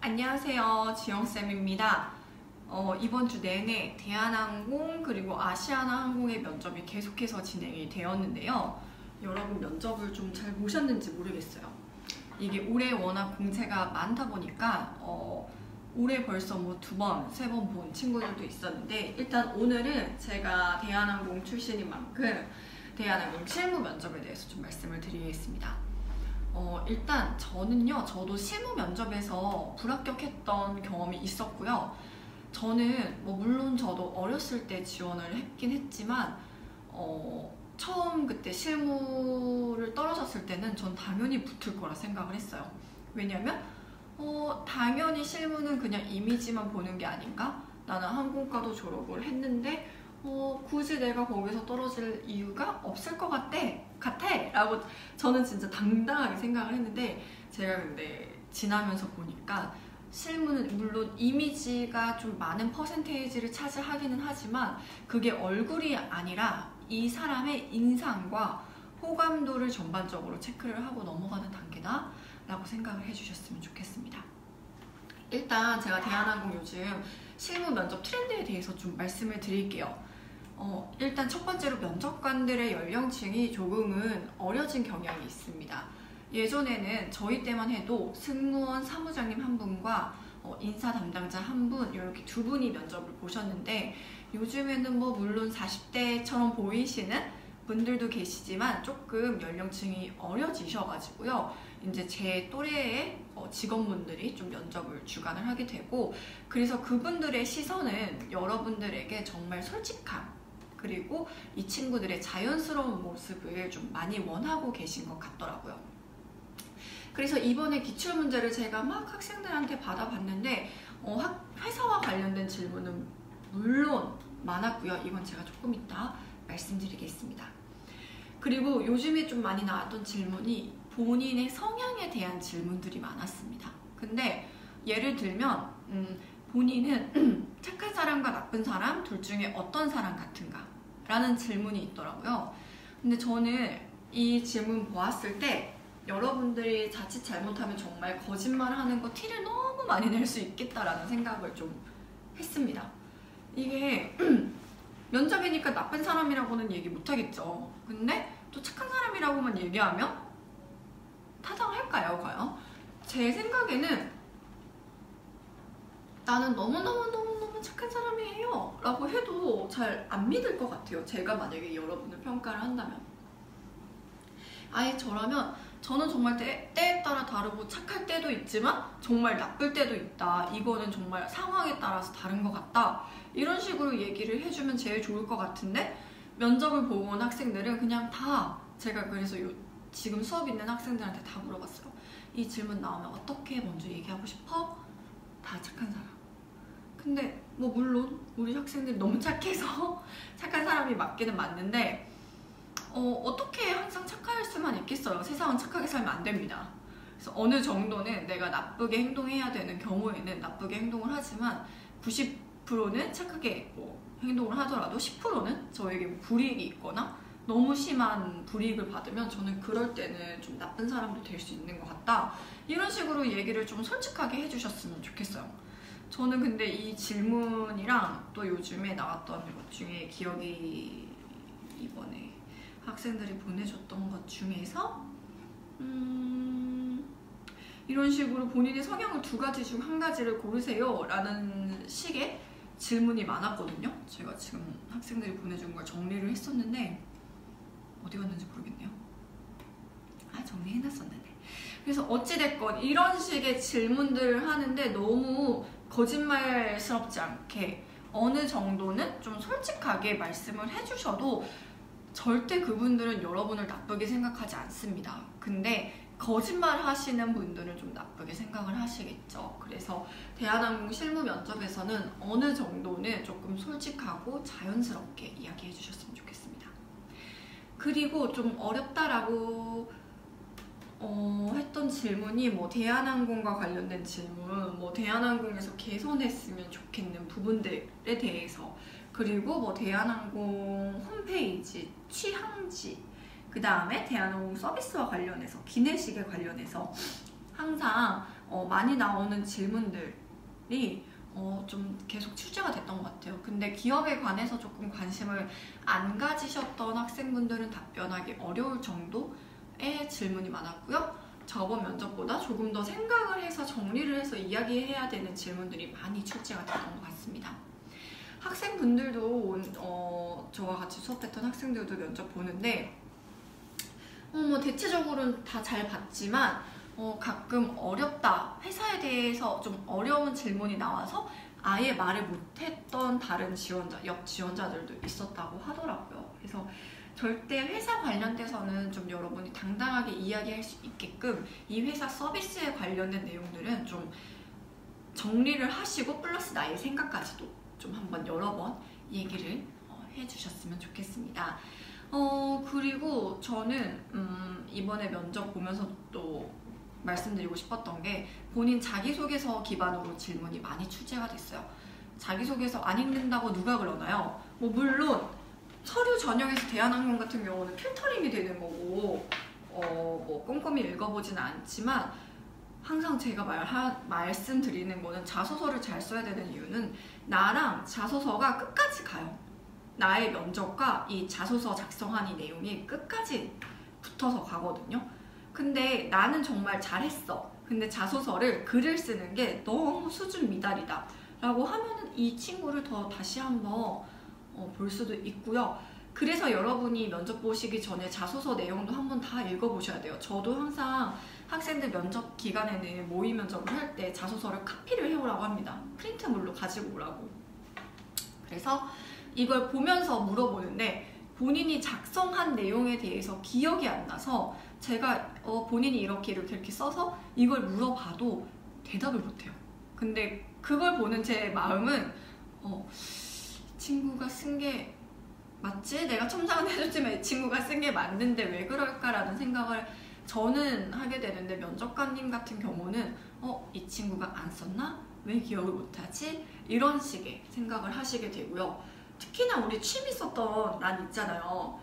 안녕하세요, 지영쌤입니다. 이번 주 내내 대한항공 그리고 아시아나항공의 면접이 계속해서 진행이 되었는데요. 여러분 면접을 좀 잘 보셨는지 모르겠어요. 이게 올해 워낙 공채가 많다 보니까 올해 벌써 뭐 2번, 3번 본 친구들도 있었는데, 일단 오늘은 제가 대한항공 출신인 만큼 대한항공 실무 면접에 대해서 좀 말씀을 드리겠습니다. 일단 저도 실무 면접에서 불합격했던 경험이 있었고요. 저는 물론 저도 어렸을 때 지원을 했긴 했지만 처음 그때 실무를 떨어졌을 때는 전 당연히 붙을 거라 생각을 했어요. 왜냐면 당연히 실무는 그냥 이미지만 보는 게 아닌가? 나는 항공과도 졸업을 했는데 굳이 내가 거기서 떨어질 이유가 없을 것 같아 라고 저는 진짜 당당하게 생각을 했는데, 제가 근데 지나면서 보니까 실무는 물론 이미지가 좀 많은 퍼센테이지를 차지하기는 하지만 그게 얼굴이 아니라 이 사람의 인상과 호감도를 전반적으로 체크를 하고 넘어가는 단계다 라고 생각을 해주셨으면 좋겠습니다. 일단 제가 대한항공 요즘 실무 면접 트렌드에 대해서 좀 말씀을 드릴게요. 일단 첫 번째로 면접관들의 연령층이 조금은 어려진 경향이 있습니다. 예전에는 저희 때만 해도 승무원 사무장님 한 분과 인사 담당자 한 분, 이렇게 2분이 면접을 보셨는데, 요즘에는 물론 40대처럼 보이시는 분들도 계시지만 조금 연령층이 어려지셔가지고요. 이제 제 또래의 직원분들이 좀 면접을 주관을 하게 되고, 그래서 그분들의 시선은 여러분들에게 정말 솔직함, 그리고 이 친구들의 자연스러운 모습을 좀 많이 원하고 계신 것 같더라고요. 그래서 이번에 기출문제를 제가 막 학생들한테 받아봤는데 회사와 관련된 질문은 물론 많았고요. 이건 제가 조금 이따 말씀드리겠습니다. 그리고 요즘에 좀 많이 나왔던 질문이 본인의 성향에 대한 질문들이 많았습니다. 근데 예를 들면 본인은 착한 사람과 나쁜 사람 둘 중에 어떤 사람 같은가? 라는 질문이 있더라고요. 근데 저는 이 질문 보았을 때 여러분들이 자칫 잘못하면 정말 거짓말하는 거 티를 너무 많이 낼 수 있겠다라는 생각을 좀 했습니다. 이게 면접이니까 나쁜 사람이라고는 얘기 못하겠죠. 근데 또 착한 사람이라고만 얘기하면 타당할까요, 과연? 제 생각에는 나는 너무너무 착한 사람이에요 라고 해도 잘 안 믿을 것 같아요. 제가 만약에 여러분을 평가를 한다면. 아예 저라면 저는 정말 때에 따라 다르고 착할 때도 있지만 정말 나쁠 때도 있다. 이거는 정말 상황에 따라서 다른 것 같다. 이런 식으로 얘기를 해주면 제일 좋을 것 같은데, 면접을 보고 온 학생들은 그냥 다, 제가 그래서 지금 수업 있는 학생들한테 다 물어봤어요. 이 질문 나오면 어떻게 먼저 얘기하고 싶어? 다 착한 사람. 근데 물론 우리 학생들이 너무 착해서 착한 사람이 맞기는 맞는데 어떻게 항상 착할 수만 있겠어요. 세상은 착하게 살면 안 됩니다. 그래서 어느 정도는 내가 나쁘게 행동해야 되는 경우에는 나쁘게 행동을 하지만 90%는 착하게 행동을 하더라도 10%는 저에게 불이익이 있거나 너무 심한 불이익을 받으면 저는 그럴 때는 좀 나쁜 사람도 될 수 있는 것 같다. 이런 식으로 얘기를 좀 솔직하게 해주셨으면 좋겠어요. 저는 근데 이 질문이랑 또 요즘에 나왔던 것 중에 기억이, 이번에 학생들이 보내줬던 것 중에서 이런 식으로 본인의 성향을 2가지 중 1가지를 고르세요 라는 식의 질문이 많았거든요. 제가 지금 학생들이 보내준 걸 정리를 했었는데 어디 갔는지 모르겠네요. 정리해놨었는데. 그래서 어찌됐건 이런 식의 질문들을 하는데 너무 거짓말스럽지 않게 어느 정도는 좀 솔직하게 말씀을 해주셔도 절대 그분들은 여러분을 나쁘게 생각하지 않습니다. 근데 거짓말 하시는 분들은 좀 나쁘게 생각을 하시겠죠. 그래서 대한항공 실무 면접에서는 어느 정도는 조금 솔직하고 자연스럽게 이야기해 주셨으면 좋겠습니다. 그리고 좀 어렵다라고 했던 질문이 대한항공과 관련된 질문, 대한항공에서 개선했으면 좋겠는 부분들에 대해서, 그리고 대한항공 홈페이지, 취향지, 그 다음에 대한항공 서비스와 관련해서, 기내식에 관련해서 항상 많이 나오는 질문들이 좀 계속 출제가 됐던 것 같아요. 근데 기업에 관해서 조금 관심을 안 가지셨던 학생분들은 답변하기 어려울 정도의 질문이 많았고요. 저번 면접보다 조금 더 생각을 해서 정리를 해서 이야기해야 되는 질문들이 많이 출제가 됐던 것 같습니다. 학생분들도 저와 같이 수업했던 학생들도 면접 보는데 뭐 대체적으로는 다 잘 봤지만 가끔 어렵다, 회사에 대해서 좀 어려운 질문이 나와서 아예 말을 못했던 다른 옆 지원자들도 있었다고 하더라고요. 그래서 절대 회사 관련돼서는 좀 여러분이 당당하게 이야기할 수 있게끔 이 회사 서비스에 관련된 내용들은 좀 정리를 하시고 플러스 나의 생각까지도 좀 한번 여러 번 얘기를 해주셨으면 좋겠습니다. 그리고 저는 이번에 면접 보면서 또 말씀드리고 싶었던 게 본인 자기소개서 기반으로 질문이 많이 출제가 됐어요. 자기소개서 안 읽는다고 누가 그러나요? 뭐 물론 서류 전형에서 대한항공 같은 경우는 필터링이 되는 거고 뭐 꼼꼼히 읽어보진 않지만 항상 제가 말씀드리는 거는 자소서를 잘 써야 되는 이유는 나랑 자소서가 끝까지 가요. 나의 면접과 이 자소서 작성한 이 내용이 끝까지 붙어서 가거든요. 근데 나는 정말 잘했어. 근데 자소서를 글을 쓰는 게 너무 수준 미달이다 라고 하면은 이 친구를 더 다시 한번 볼 수도 있고요. 그래서 여러분이 면접 보시기 전에 자소서 내용도 한번 다 읽어보셔야 돼요. 저도 항상 학생들 면접 기간에는 모의 면접을 할 때 자소서를 카피를 해오라고 합니다. 프린트물로 가지고 오라고. 그래서 이걸 보면서 물어보는데 본인이 작성한 내용에 대해서 기억이 안 나서 제가 본인이 이렇게 써서 이걸 물어봐도 대답을 못해요. 근데 그걸 보는 제 마음은 이 친구가 쓴 게 맞지? 내가 첨삭은 해줬지만 이 친구가 쓴 게 맞는데 왜 그럴까라는 생각을 저는 하게 되는데 면접관님 같은 경우는 이 친구가 안 썼나? 왜 기억을 못하지? 이런 식의 생각을 하시게 되고요. 특히나 우리 취미 썼던 난 있잖아요.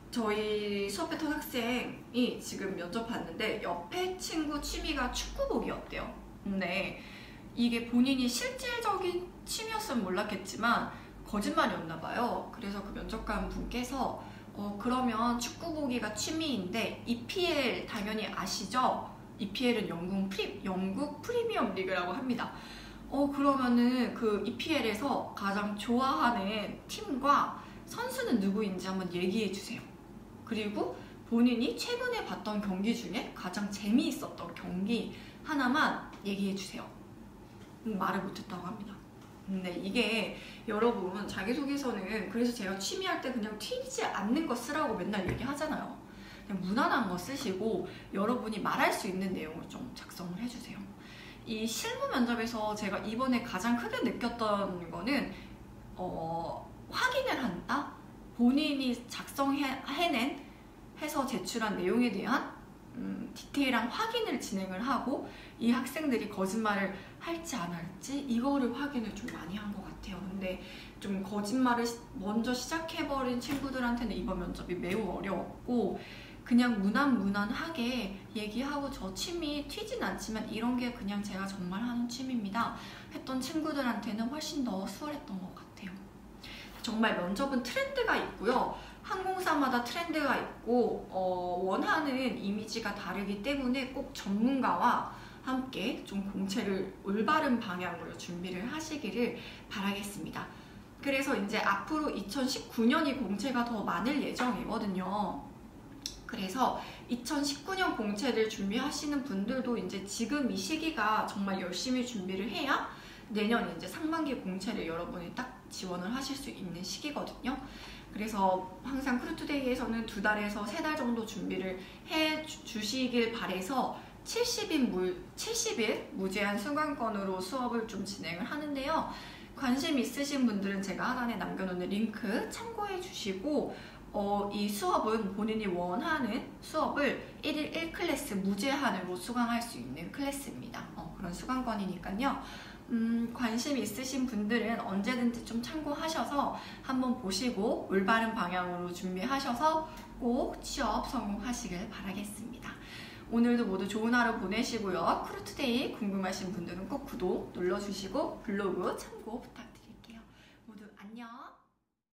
저희 수업했던 학생이 지금 면접 봤는데 옆에 친구 취미가 축구복이었대요. 근데 이게 본인이 실질적인 취미였으면 몰랐겠지만 거짓말이었나 봐요. 그래서 그 면접관 분께서 그러면 축구보기가 취미인데 EPL 당연히 아시죠? EPL은 영국 프리미엄 리그라고 합니다. 그러면은 그 EPL에서 가장 좋아하는 팀과 선수는 누구인지 한번 얘기해 주세요. 그리고 본인이 최근에 봤던 경기 중에 가장 재미있었던 경기 하나만 얘기해 주세요. 말을 못했다고 합니다. 근데 이게 여러분 자기소개서는 그래서 제가 취미할 때 그냥 튀지 않는 거 쓰라고 맨날 얘기하잖아요. 그냥 무난한 거 쓰시고 여러분이 말할 수 있는 내용을 좀 작성을 해주세요. 이 실무 면접에서 제가 이번에 가장 크게 느꼈던 거는 확인을 한다? 본인이 해서 제출한 내용에 대한 디테일한 확인을 진행을 하고 이 학생들이 거짓말을 할지 안 할지 이거를 확인을 좀 많이 한 것 같아요. 근데 좀 거짓말을 먼저 시작해버린 친구들한테는 이번 면접이 매우 어려웠고 그냥 무난하게 얘기하고 저 취미 튀진 않지만 이런 게 그냥 제가 정말 하는 취미입니다 했던 친구들한테는 훨씬 더 수월했던 것 같아요. 정말 면접은 트렌드가 있고요. 항공사마다 트렌드가 있고 원하는 이미지가 다르기 때문에 꼭 전문가와 함께 좀 공채를 올바른 방향으로 준비를 하시기를 바라겠습니다. 그래서 이제 앞으로 2019년이 공채가 더 많을 예정이거든요. 그래서 2019년 공채를 준비하시는 분들도 이제 지금 이 시기가 정말 열심히 준비를 해야 내년 이제 상반기 공채를 여러분이 딱 지원을 하실 수 있는 시기거든요. 그래서 항상 크루투데이에서는 2달에서 3달 정도 준비를 해 주시길 바래서 70일 무제한 수강권으로 수업을 좀 진행을 하는데요. 관심 있으신 분들은 제가 하단에 남겨놓는 링크 참고해 주시고 이 수업은 본인이 원하는 수업을 1일 1클래스 무제한으로 수강할 수 있는 클래스입니다. 그런 수강권이니까요. 관심 있으신 분들은 언제든지 좀 참고하셔서 한번 보시고 올바른 방향으로 준비하셔서 꼭 취업 성공하시길 바라겠습니다. 오늘도 모두 좋은 하루 보내시고요. 크루투데이 궁금하신 분들은 꼭 구독 눌러주시고 블로그 참고 부탁드립니다.